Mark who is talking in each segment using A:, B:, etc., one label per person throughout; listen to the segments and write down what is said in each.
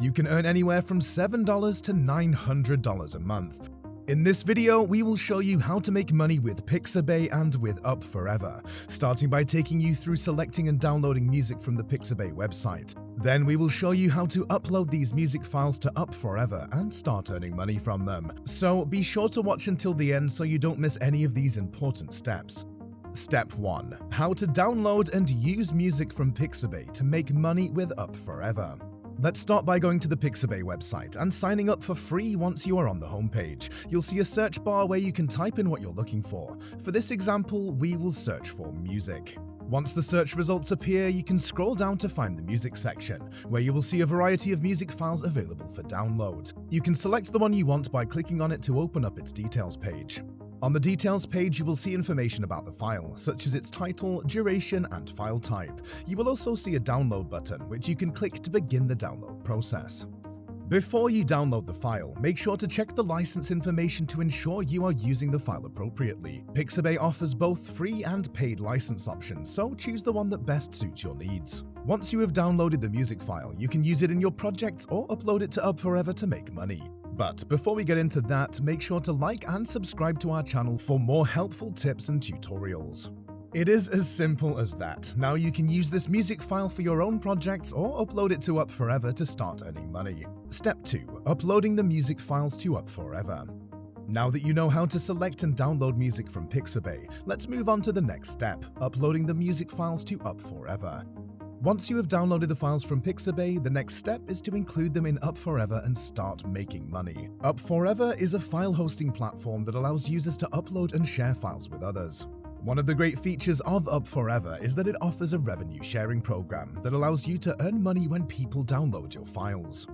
A: You can earn anywhere from $7 to $900 a month. In this video, we will show you how to make money with Pixabay and with Up4ever, starting by taking you through selecting and downloading music from the Pixabay website. Then we will show you how to upload these music files to Up4ever and start earning money from them. So be sure to watch until the end so you don't miss any of these important steps. Step 1. How to download and use music from Pixabay to make money with Up4ever. Let's start by going to the Pixabay website and signing up for free once you are on the homepage. You'll see a search bar where you can type in what you're looking for. For this example, we will search for music. Once the search results appear, you can scroll down to find the music section, where you will see a variety of music files available for download. You can select the one you want by clicking on it to open up its details page. On the details page, you will see information about the file, such as its title, duration, and file type. You will also see a download button, which you can click to begin the download process. Before you download the file, make sure to check the license information to ensure you are using the file appropriately. Pixabay offers both free and paid license options, so choose the one that best suits your needs. Once you have downloaded the music file, you can use it in your projects or upload it to Up4ever to make money. But before we get into that, make sure to like and subscribe to our channel for more helpful tips and tutorials. It is as simple as that. Now you can use this music file for your own projects or upload it to Up4ever to start earning money. Step 2. Uploading the music files to Up4ever. Now that you know how to select and download music from Pixabay, let's move on to the next step, uploading the music files to Up4ever. Once you have downloaded the files from Pixabay, the next step is to include them in Up4ever and start making money. Up4ever is a file hosting platform that allows users to upload and share files with others. One of the great features of Up4ever is that it offers a revenue sharing program that allows you to earn money when people download your files.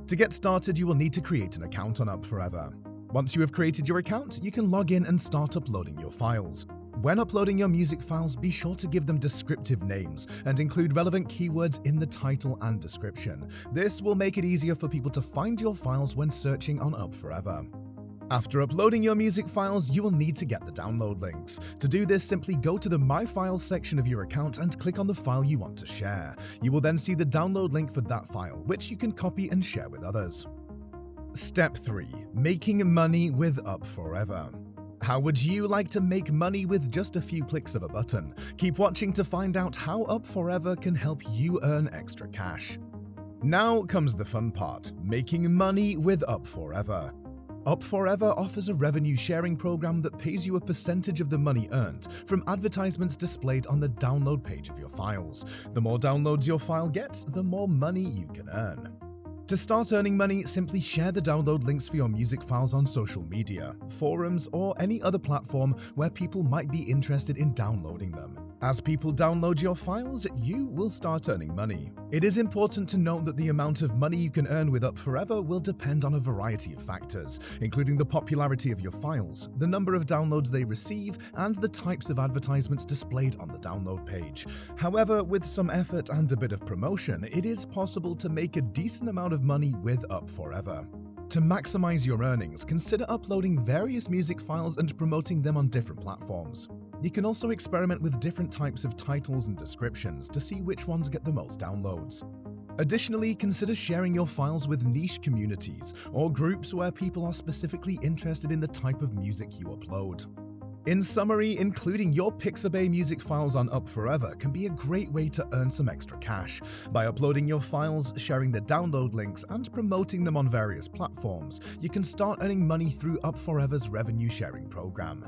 A: To get started, you will need to create an account on Up4ever. Once you have created your account, you can log in and start uploading your files. When uploading your music files, be sure to give them descriptive names and include relevant keywords in the title and description. This will make it easier for people to find your files when searching on Up4ever. After uploading your music files, you will need to get the download links. To do this, simply go to the My Files section of your account and click on the file you want to share. You will then see the download link for that file, which you can copy and share with others. Step 3. Making money with Up4ever. How would you like to make money with just a few clicks of a button? Keep watching to find out how Up4ever can help you earn extra cash. Now comes the fun part, making money with Up4ever. Up4ever offers a revenue sharing program that pays you a percentage of the money earned from advertisements displayed on the download page of your files. The more downloads your file gets, the more money you can earn. To start earning money, simply share the download links for your music files on social media, forums, or any other platform where people might be interested in downloading them. As people download your files, you will start earning money. It is important to note that the amount of money you can earn with Up4ever will depend on a variety of factors, including the popularity of your files, the number of downloads they receive, and the types of advertisements displayed on the download page. However, with some effort and a bit of promotion, it is possible to make a decent amount of money with Up4ever. To maximize your earnings, consider uploading various music files and promoting them on different platforms. You can also experiment with different types of titles and descriptions to see which ones get the most downloads. Additionally, consider sharing your files with niche communities or groups where people are specifically interested in the type of music you upload. In summary, including your Pixabay music files on Up4ever can be a great way to earn some extra cash. By uploading your files, sharing the download links, and promoting them on various platforms, you can start earning money through Up4ever's revenue sharing program.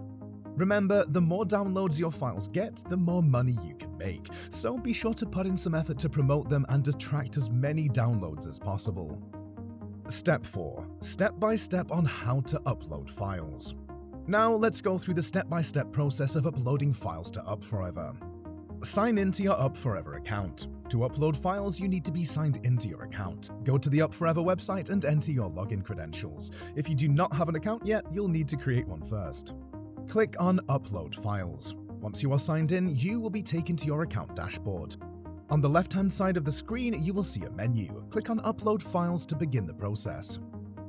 A: Remember, the more downloads your files get, the more money you can make, so be sure to put in some effort to promote them and attract as many downloads as possible. Step 4. Step-by-step on how to upload files. Now let's go through the step-by-step process of uploading files to Up4ever. Sign into your Up4ever account. To upload files, you need to be signed into your account. Go to the Up4ever website and enter your login credentials. If you do not have an account yet, you'll need to create one first. Click on Upload Files. Once you are signed in, you will be taken to your account dashboard. On the left-hand side of the screen, you will see a menu. Click on Upload Files to begin the process.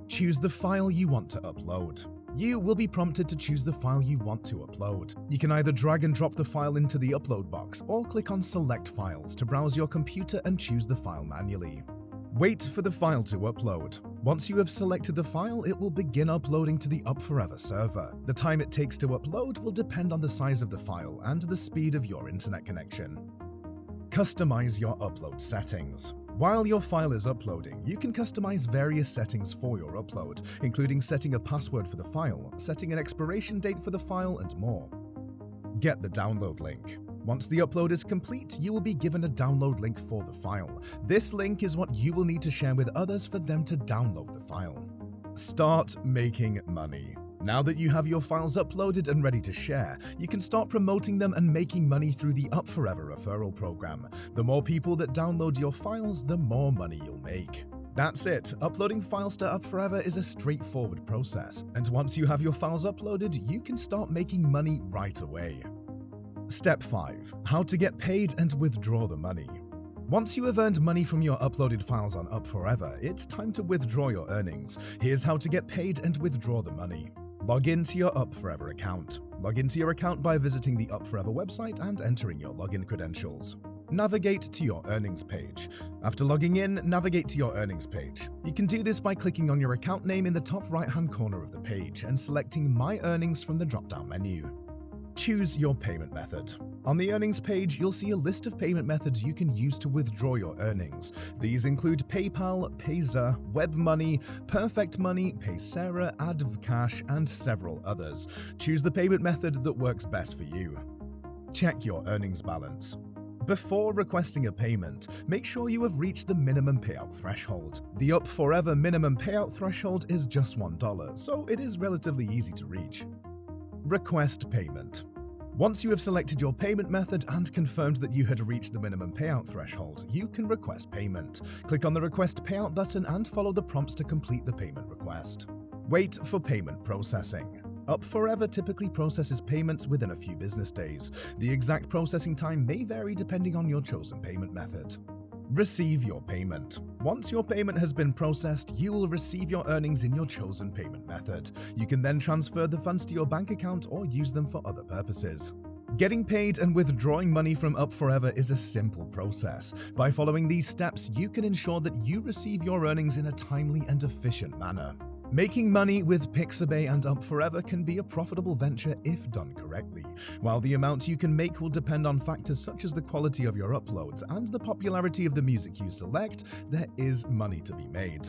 A: Choose the file you want to upload. You will be prompted to choose the file you want to upload. You can either drag and drop the file into the upload box or click on Select Files to browse your computer and choose the file manually. Wait for the file to upload. Once you have selected the file, it will begin uploading to the Up4ever server. The time it takes to upload will depend on the size of the file and the speed of your internet connection. Customize your upload settings. While your file is uploading, you can customize various settings for your upload, including setting a password for the file, setting an expiration date for the file, and more. Get the download link. Once the upload is complete, you will be given a download link for the file. This link is what you will need to share with others for them to download the file. Start making money. Now that you have your files uploaded and ready to share, you can start promoting them and making money through the Up4ever referral program. The more people that download your files, the more money you'll make. That's it. Uploading files to Up4ever is a straightforward process, and once you have your files uploaded, you can start making money right away. Step 5. How to get paid and withdraw the money. Once you have earned money from your uploaded files on Up4ever, it's time to withdraw your earnings. Here's how to get paid and withdraw the money. Log into your Up4ever account. Log into your account by visiting the Up4ever website and entering your login credentials. Navigate to your earnings page. After logging in, navigate to your earnings page. You can do this by clicking on your account name in the top right-hand corner of the page and selecting My Earnings from the drop-down menu. Choose your payment method. On the earnings page, you'll see a list of payment methods you can use to withdraw your earnings. These include PayPal, Payza, WebMoney, Perfect Money, Paysera, AdvCash, and several others. Choose the payment method that works best for you. Check your earnings balance. Before requesting a payment, make sure you have reached the minimum payout threshold. The Up4ever minimum payout threshold is just $1, so it is relatively easy to reach. Request payment. Once you have selected your payment method and confirmed that you had reached the minimum payout threshold, you can request payment. Click on the Request Payout button and follow the prompts to complete the payment request. Wait for payment processing. Up4ever typically processes payments within a few business days. The exact processing time may vary depending on your chosen payment method. Receive your payment. Once your payment has been processed, you will receive your earnings in your chosen payment method. You can then transfer the funds to your bank account or use them for other purposes. Getting paid and withdrawing money from Up4ever is a simple process. By following these steps, you can ensure that you receive your earnings in a timely and efficient manner. Making money with Pixabay and Up4ever can be a profitable venture if done correctly. While the amount you can make will depend on factors such as the quality of your uploads and the popularity of the music you select, there is money to be made.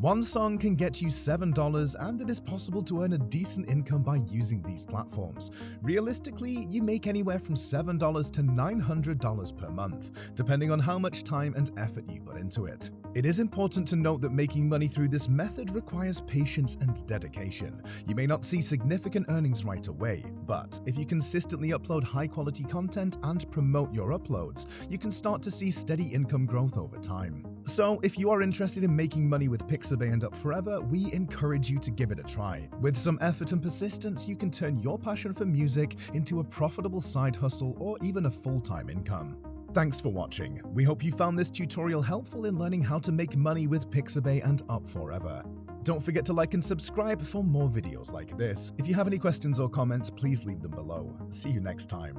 A: One song can get you $7, and it is possible to earn a decent income by using these platforms. Realistically, you make anywhere from $7 to $900 per month, depending on how much time and effort you put into it. It is important to note that making money through this method requires patience and dedication. You may not see significant earnings right away, but if you consistently upload high-quality content and promote your uploads, you can start to see steady income growth over time. So, if you are interested in making money with Pixabay and Up4ever, we encourage you to give it a try. With some effort and persistence, you can turn your passion for music into a profitable side hustle or even a full-time income. Thanks for watching. We hope you found this tutorial helpful in learning how to make money with Pixabay and Up4ever. Don't forget to like and subscribe for more videos like this. If you have any questions or comments, please leave them below. See you next time.